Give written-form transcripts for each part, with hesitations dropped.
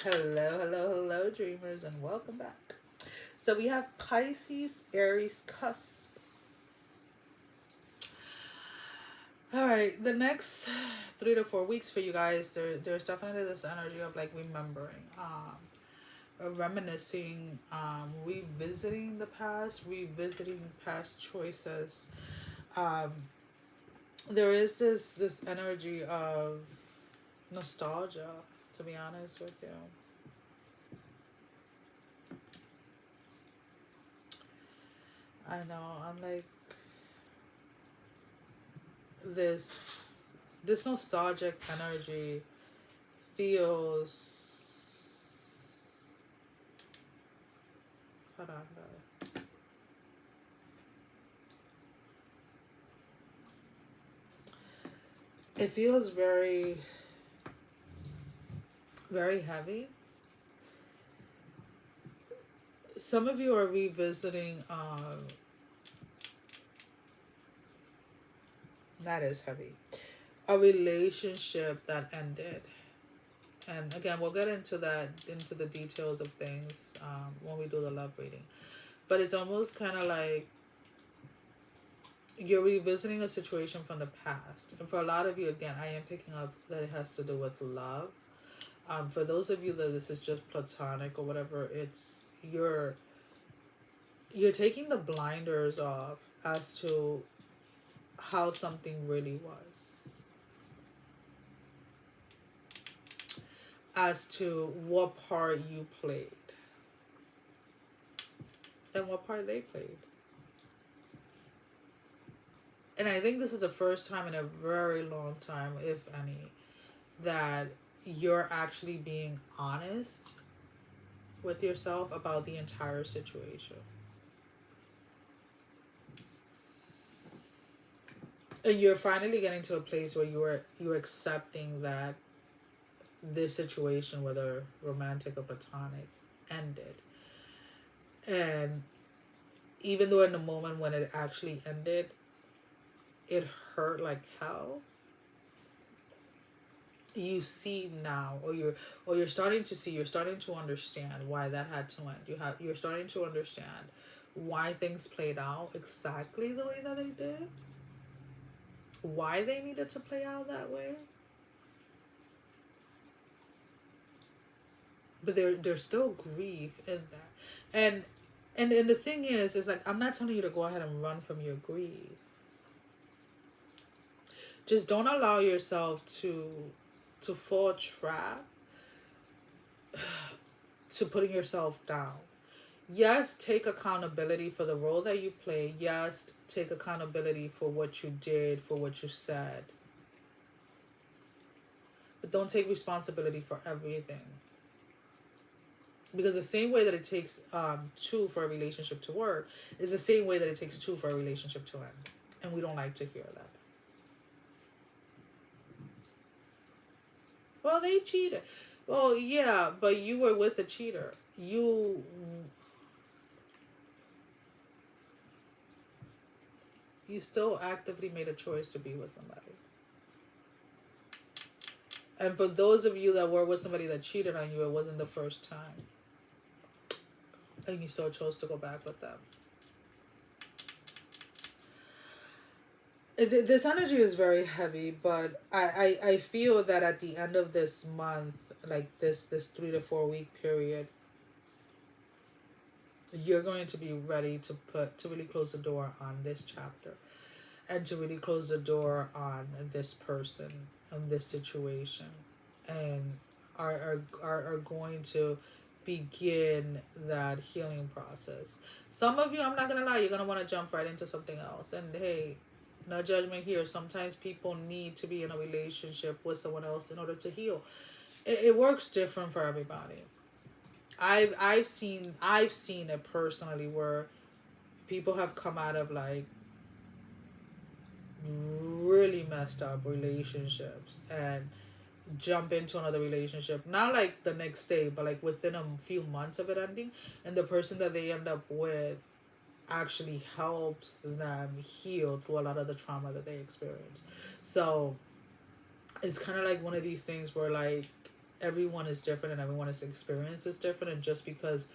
Hello, dreamers, and welcome back. So we have Pisces, Aries, Cusp. All right, the next 3 to 4 weeks for you guys, there's definitely this energy of like remembering, reminiscing, revisiting the past, revisiting past choices. Um, there is this energy of nostalgia. To be honest with you, I know I'm like this this nostalgic energy feels, hold on guys, it feels very heavy. Some of you are revisiting, that is heavy, a relationship that ended. And again, we'll get into that, into the details of things, when we do the love reading. But it's almost kind of like you're revisiting a situation from the past. And for a lot of you, again, I am picking up that it has to do with love. For those of you that this is just platonic or whatever, it's you're taking the blinders off as to how something really was, as to what part you played and what part they played. And I think this is the first time in a very long time, if any, that you're actually being honest with yourself about the entire situation. And you're finally getting to a place where you're accepting that this situation, whether romantic or platonic, ended. And even though in the moment when it actually ended, it hurt like hell, you see now, or you're starting to see, you're starting to understand why that had to end. You're starting to understand why things played out exactly the way that they did, why they needed to play out that way. But there's still grief in that. And the thing is like, I'm not telling you to go ahead and run from your grief. Just don't allow yourself to fall trap to putting yourself down. Yes, take accountability for the role that you play. Yes, take accountability for what you did, for what you said. But don't take responsibility for everything. Because the same way that it takes two for a relationship to work is the same way that it takes two for a relationship to end. And we don't like to hear that. Well, they cheated. Well, yeah, but you were with a cheater. You still actively made a choice to be with somebody. And for those of you that were with somebody that cheated on you, it wasn't the first time. And you still chose to go back with them. This energy is very heavy, but I feel that at the end of this month, like this 3 to 4 week period, you're going to be ready to really close the door on this chapter, and to really close the door on this person, on this situation, and are going to begin that healing process. Some of you, I'm not gonna lie, you're gonna want to jump right into something else. And hey, no judgment here. Sometimes people need to be in a relationship with someone else in order to heal. It works different for everybody. I've seen it personally where people have come out of like really messed up relationships and jump into another relationship, not like the next day, but like within a few months of it ending, and the person that they end up with actually helps them heal through a lot of the trauma that they experience. So it's kind of like one of these things where like everyone is different and everyone's experience is different, and just because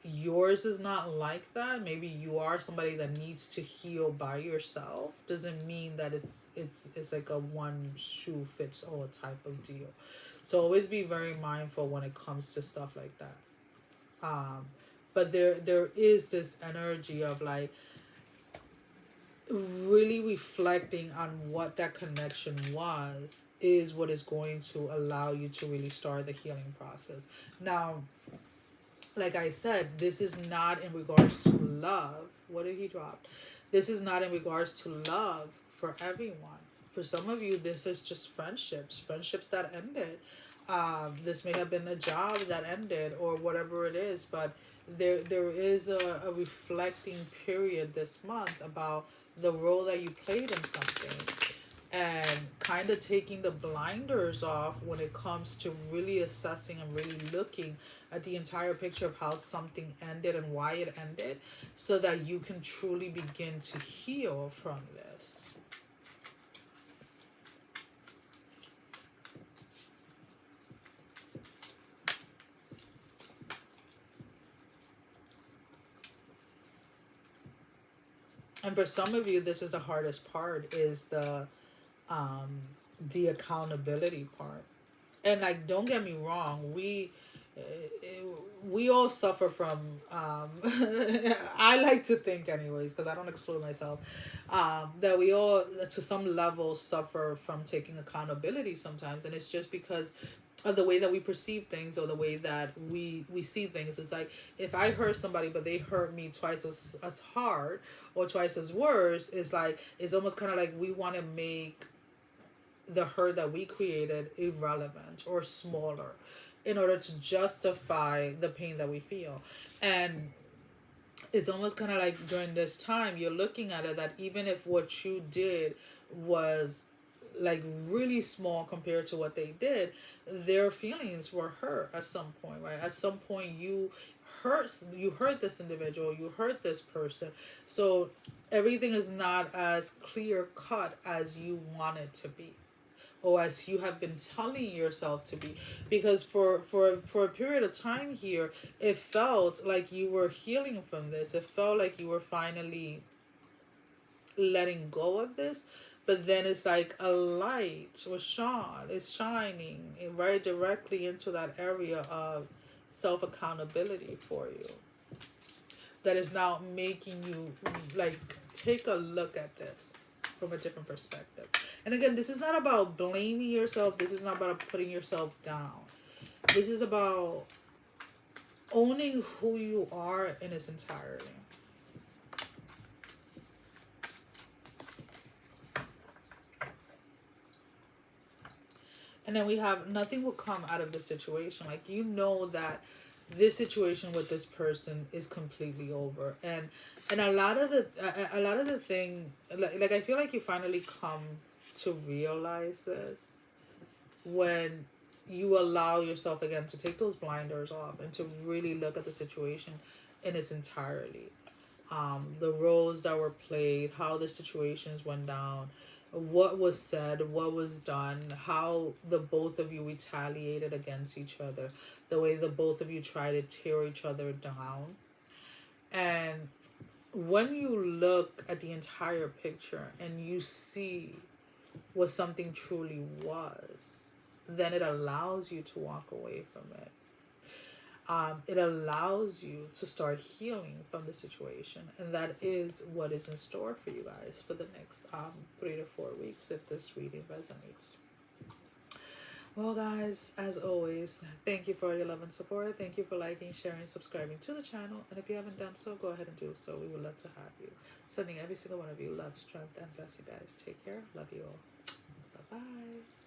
yours is not like that, maybe you are somebody that needs to heal by yourself, doesn't mean that it's like a one shoe fits all type of deal. So always be very mindful when it comes to stuff like that. But there is this energy of like really reflecting on what that connection was is what is going to allow you to really start the healing process. Now, like I said, this is not in regards to love. What did he drop? This is not in regards to love for everyone. For some of you, this is just friendships that ended. This may have been a job that ended or whatever it is, but there is a reflecting period this month about the role that you played in something, and kind of taking the blinders off when it comes to really assessing and really looking at the entire picture of how something ended and why it ended, so that you can truly begin to heal from this. And for some of you, this is the hardest part, is the accountability part. And like, don't get me wrong, uh, we all suffer from I like to think anyways, because I don't exclude myself, that we all to some level suffer from taking accountability sometimes, and it's just because of the way that we perceive things, or the way that we see things. It's like, if I hurt somebody but they hurt me twice as hard or twice as worse, it's like, it's almost kind of like we want to make the hurt that we created irrelevant or smaller in order to justify the pain that we feel. And it's almost kind of like, during this time, you're looking at it that even if what you did was like really small compared to what they did, their feelings were hurt at some point, right? At some point you hurt this individual, you hurt this person. So everything is not as clear cut as you want it to be, or as you have been telling yourself to be. Because for a period of time here, it felt like you were healing from this, it felt like you were finally letting go of this. But then it's like a light was shone is shining right directly into that area of self accountability for you, that is now making you like take a look at this from a different perspective. And again, this is not about blaming yourself. This is not about putting yourself down. This is about owning who you are in its entirety. And then we have, nothing will come out of the situation. Like, you know that this situation with this person is completely over. And a lot of the thing, like I feel like you finally come to realize this when you allow yourself again to take those blinders off and to really look at the situation in its entirety. The roles that were played, how the situations went down, what was said, what was done, how the both of you retaliated against each other, the way the both of you try to tear each other down. And when you look at the entire picture and you see what something truly was, then it allows you to walk away from it. It allows you to start healing from the situation. And that is what is in store for you guys for the next 3 to 4 weeks, if this reading resonates. Well, guys, as always, thank you for your love and support. Thank you for liking, sharing, subscribing to the channel. And if you haven't done so, go ahead and do so. We would love to have you. Sending every single one of you love, strength, and blessing, guys. Take care. Love you all. Bye-bye.